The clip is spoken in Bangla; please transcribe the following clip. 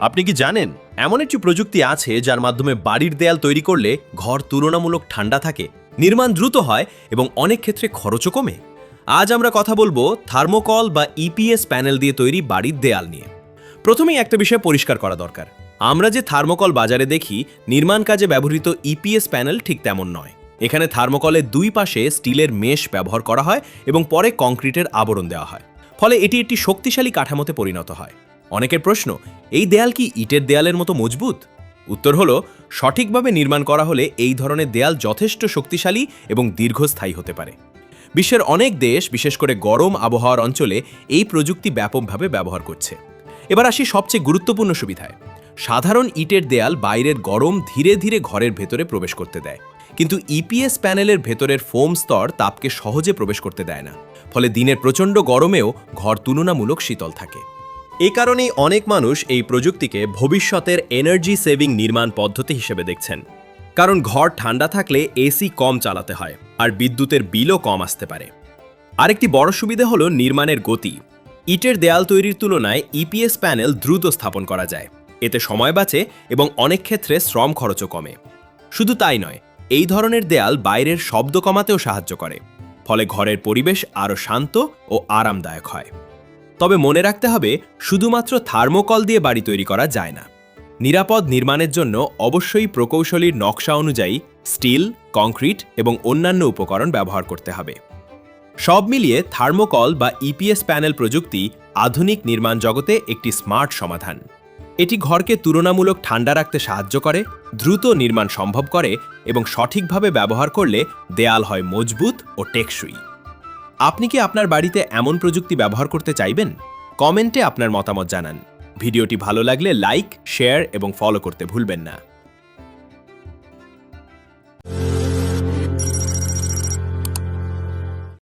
আপনি কি জানেন এমন একটি প্রযুক্তি আছে যার মাধ্যমে বাড়ির দেয়াল তৈরি করলে ঘর তুলনামূলক ঠান্ডা থাকে, নির্মাণ দ্রুত হয় এবং অনেক ক্ষেত্রে খরচও কমে? আজ আমরা কথা বলবো থার্মোকল বা ইপিএস প্যানেল দিয়ে তৈরি বাড়ির দেয়াল নিয়ে। প্রথমেই একটা বিষয় পরিষ্কার করা দরকার, আমরা যে থার্মোকল বাজারে দেখি নির্মাণ কাজে ব্যবহৃত ইপিএস প্যানেল ঠিক তেমন নয়। এখানে থার্মোকলের দুই পাশে স্টিলের মেশ ব্যবহার করা হয় এবং পরে কংক্রিটের আবরণ দেওয়া হয়, ফলে এটি একটি শক্তিশালী কাঠামোতে পরিণত হয়। অনেকের প্রশ্ন, এই দেয়াল কি ইটের দেয়ালের মতো মজবুত? উত্তর হলো, সঠিকভাবে নির্মাণ করা হলে এই ধরনের দেয়াল যথেষ্ট শক্তিশালী এবং দীর্ঘস্থায়ী হতে পারে। বিশ্বের অনেক দেশ, বিশেষ করে গরম আবহাওয়ার অঞ্চলে এই প্রযুক্তি ব্যাপকভাবে ব্যবহার করছে। এবার আসি সবচেয়ে গুরুত্বপূর্ণ সুবিধায়। সাধারণ ইটের দেয়াল বাইরের গরম ধীরে ধীরে ঘরের ভেতরে প্রবেশ করতে দেয়, কিন্তু ইপিএস প্যানেলের ভেতরের ফোম স্তর তাপকে সহজে প্রবেশ করতে দেয় না, ফলে দিনের প্রচণ্ড গরমেও ঘর তুলনামূলক শীতল থাকে। এই কারণেই অনেক মানুষ এই প্রযুক্তিকে ভবিষ্যতের এনার্জি সেভিং নির্মাণ পদ্ধতি হিসেবে দেখছেন। কারণ ঘর ঠান্ডা থাকলে এসি কম চালাতে হয় আর বিদ্যুতের বিলও কম আসতে পারে। আরেকটি বড় সুবিধা হলো নির্মাণের গতি। ইটের দেয়াল তৈরির তুলনায় ইপিএস প্যানেল দ্রুত স্থাপন করা যায়, এতে সময় বাঁচে এবং অনেক ক্ষেত্রে শ্রম খরচও কমে। শুধু তাই নয়, এই ধরনের দেয়াল বাইরের শব্দ কমাতেও সাহায্য করে, ফলে ঘরের পরিবেশ আরও শান্ত ও আরামদায়ক হয়। তবে মনে রাখতে হবে, শুধুমাত্র থার্মোকল দিয়ে বাড়ি তৈরি করা যায় না। নিরাপদ নির্মাণের জন্য অবশ্যই প্রকৌশলীর নকশা অনুযায়ী স্টিল, কংক্রিট এবং অন্যান্য উপকরণ ব্যবহার করতে হবে। সব মিলিয়ে থার্মোকল বা ইপিএস প্যানেল প্রযুক্তি আধুনিক নির্মাণ জগতে একটি স্মার্ট সমাধান। এটি ঘরকে তুলনামূলক ঠান্ডা রাখতে সাহায্য করে, দ্রুত নির্মাণ সম্ভব করে এবং সঠিকভাবে ব্যবহার করলে দেয়াল হয় মজবুত ও টেকসই। আপনি কি আপনার বাড়িতে এমন প্রযুক্তি ব্যবহার করতে চাইবেন? কমেন্টে আপনার মতামত জানান। ভিডিওটি ভালো লাগলে লাইক, শেয়ার এবং ফলো করতে ভুলবেন না।